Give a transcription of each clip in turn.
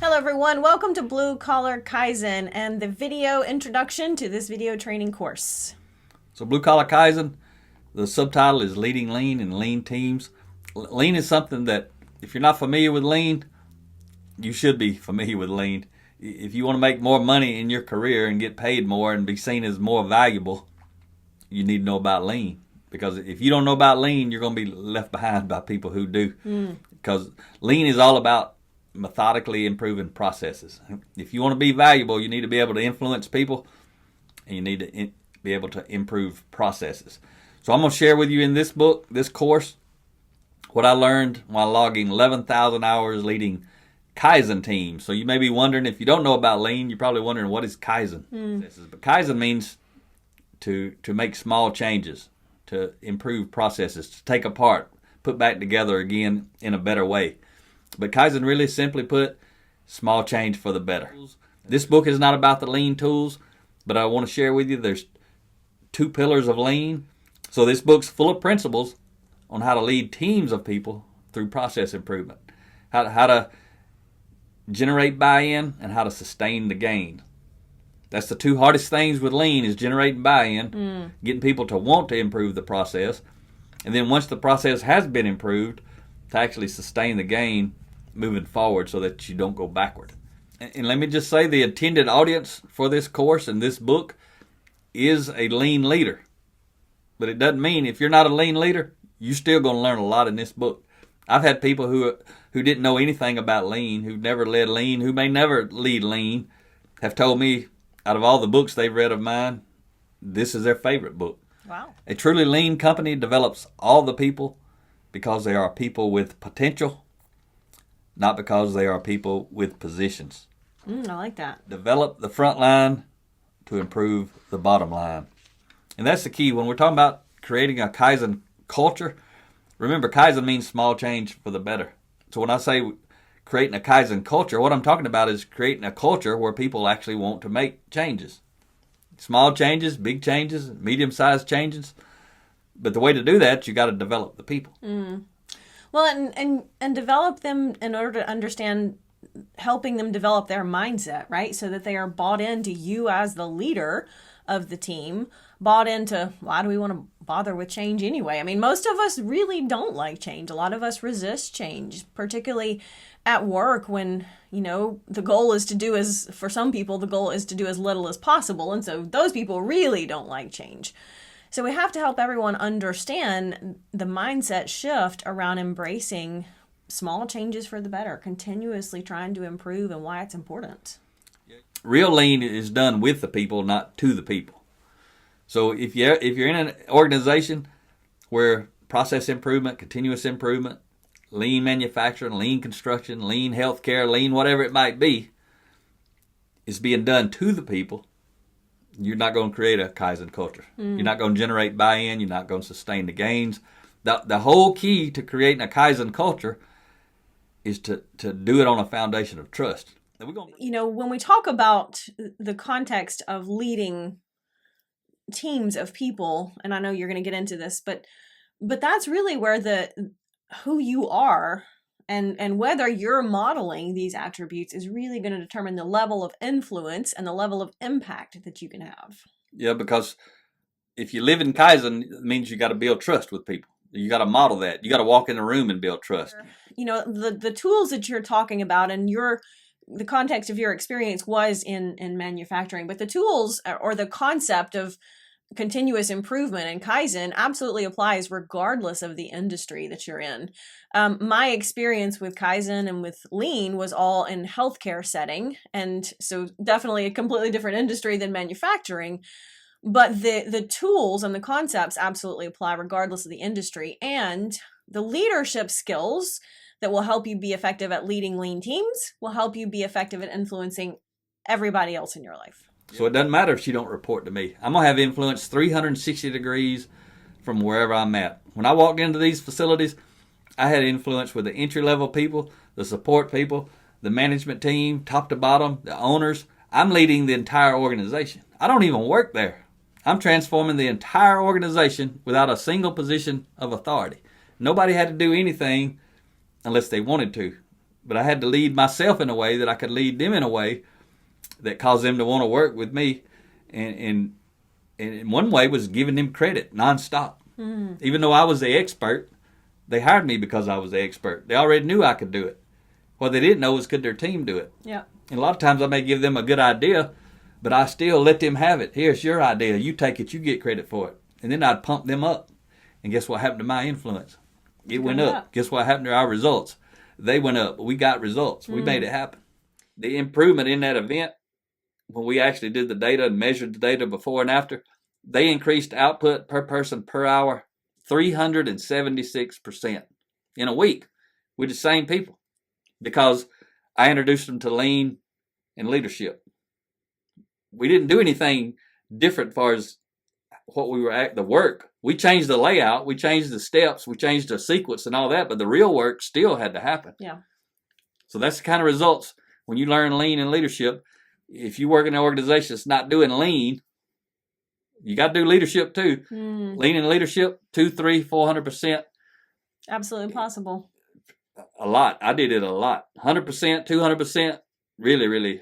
Hello everyone, welcome to Blue Collar Kaizen and the video introduction to this video training course. So Blue Collar Kaizen, the subtitle is Leading Lean and Lean Teams. Lean is something that if you're not familiar with lean, you should be familiar with lean. If you want to make more money in your career and get paid more and be seen as more valuable, you need to know about lean. Because if you don't know about lean, you're going to be left behind by people who do. Because lean is all about methodically improving processes. If you want to be valuable, you need to be able to influence people, and you need to be able to improve processes. So I'm going to share with you in this book, this course, what I learned while logging 11,000 hours leading Kaizen teams. So you may be wondering, if you don't know about lean, you're probably wondering, what is Kaizen? But Kaizen means to make small changes, to improve processes, to take apart, put back together again in a better way. But Kaizen really simply put, small change for the better. This book is not about the lean tools, but I want to share with you there's two pillars of lean. So this book's full of principles on how to lead teams of people through process improvement, how to generate buy-in and how to sustain the gain. That's the two hardest things with lean, is generating buy-in, getting people to want to improve the process, and then once the process has been improved, to actually sustain the gain moving forward so that you don't go backward. And let me just say, the intended audience for this course and this book is a lean leader. But it doesn't mean if you're not a lean leader, you're still going to learn a lot in this book. I've had people who didn't know anything about lean, who've never led lean, who may never lead lean, have told me out of all the books they've read of mine, this is their favorite book. Wow. A truly lean company develops all the people because they are people with potential, not because they are people with positions. I like that. Develop the front line to improve the bottom line. And that's the key. When we're talking about creating a Kaizen culture, remember, Kaizen means small change for the better. So when I say creating a Kaizen culture, what I'm talking about is creating a culture where people actually want to make changes. Small changes, big changes, medium-sized changes. But the way to do that, you got to develop the people. Well, and develop them in order to understand, helping them develop their mindset, right? So that they are bought into you as the leader of the team, bought into, why do we want to bother with change anyway? I mean, most of us really don't like change. A lot of us resist change, particularly at work when, the goal is to do for some people, the goal is to do as little as possible. And so those people really don't like change. So we have to help everyone understand the mindset shift around embracing small changes for the better, continuously trying to improve, and why it's important. Real lean is done with the people, not to the people. So if you're in an organization where process improvement, continuous improvement, lean manufacturing, lean construction, lean healthcare, lean whatever it might be, is being done to the people, you're not going to create a Kaizen culture. You're not going to generate buy-in. You're not going to sustain the gains. The whole key to creating a Kaizen culture is to do it on a foundation of trust. When we talk about the context of leading teams of people, and I know you're going to get into this, but that's really where who you are and whether you're modeling these attributes is really going to determine the level of influence and the level of impact that you can have. Yeah, because if you live in Kaizen, it means you got to build trust with people. You got to model that. You got to walk in the room and build trust. The tools that you're talking about, and the context of your experience was in manufacturing, but the tools or the concept of continuous improvement and Kaizen absolutely applies regardless of the industry that you're in. My experience with Kaizen and with lean was all in healthcare setting, and so definitely a completely different industry than manufacturing. But the tools and the concepts absolutely apply regardless of the industry, and the leadership skills that will help you be effective at leading lean teams will help you be effective at influencing everybody else in your life. So it doesn't matter if you don't report to me. I'm going to have influence 360 degrees from wherever I'm at. When I walked into these facilities, I had influence with the entry-level people, the support people, the management team, top to bottom, the owners. I'm leading the entire organization. I don't even work there. I'm transforming the entire organization without a single position of authority. Nobody had to do anything unless they wanted to. but I had to lead myself in a way that I could lead them in a way that caused them to want to work with me. And in one way was giving them credit nonstop. Even though I was the expert, they hired me because I was the expert. They already knew I could do it. What they didn't know was could their team do it. Yeah. And a lot of times I may give them a good idea, but I still let them have it. Here's your idea. You take it. You get credit for it. And then I'd pump them up. And guess what happened to my influence? It went up. Guess what happened to our results? They went up. We got results. We made it happen. The improvement in that event, when we actually did the data and measured the data before and after, they increased output per person per hour 376% in a week with the same people, because I introduced them to lean and leadership. We didn't do anything different as far as what we were at the work. We changed the layout, we changed the steps, we changed the sequence and all that, but the real work still had to happen. Yeah. So that's the kind of results when you learn lean and leadership. If you work in an organization that's not doing lean, you got to do leadership too. Lean and leadership, 200, 300, 400%. Absolutely possible. A lot. I did it a lot. 100%, 200%. Really, really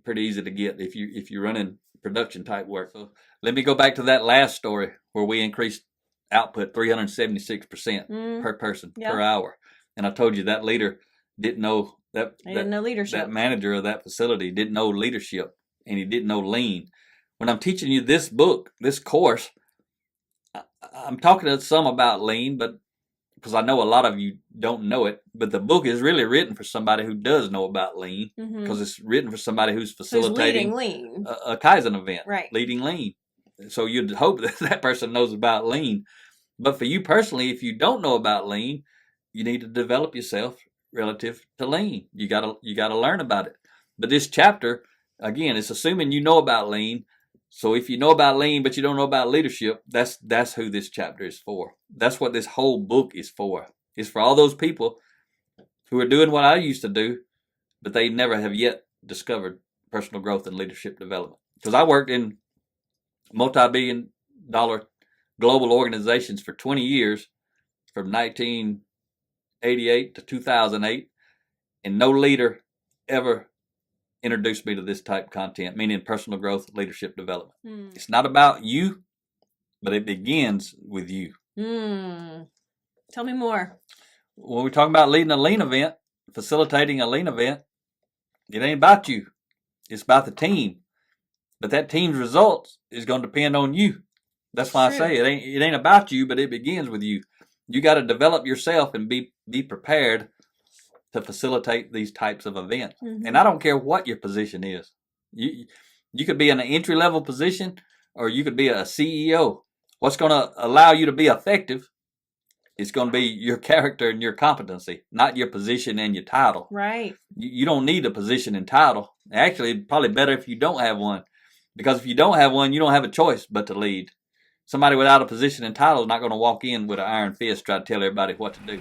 pretty easy to get if you're running production type work. So let me go back to that last story where we increased output 376% per person per hour. And I told you that leader didn't know didn't know leadership. That manager of that facility didn't know leadership, and he didn't know lean. When I'm teaching you this book, this course, I'm talking to some about lean, but because I know a lot of you don't know it, but the book is really written for somebody who does know about lean, because it's written for somebody who's facilitating lean. a Kaizen event, right? Leading lean. So you'd hope that that person knows about lean. But for you personally, if you don't know about lean, you need to develop yourself relative to lean. You gotta learn about it. But this chapter, again, it's assuming you know about lean. So if you know about lean but you don't know about leadership, that's who this chapter is for. That's what this whole book is for. It's for all those people who are doing what I used to do, but they never have yet discovered personal growth and leadership development. Because I worked in multi-billion-dollar global organizations for 20 years, from 1988 to 2008, and no leader ever introduced me to this type of content, meaning personal growth, leadership development. It's not about you, but it begins with you. Tell me more. When we're talking about leading a lean event, facilitating a lean event, it ain't about you. It's about the team. But that team's results is going to depend on you. That's why I say it ain't about you, but it begins with you. You got to develop yourself and be prepared to facilitate these types of events. And I don't care what your position is. You could be in an entry-level position, or you could be a CEO. What's going to allow you to be effective is going to be your character and your competency, not your position and your title. Right. You don't need a position and title. Actually, it's probably better if you don't have one, because if you don't have one, you don't have a choice but to lead. Somebody without a position and title is not going to walk in with an iron fist try to tell everybody what to do.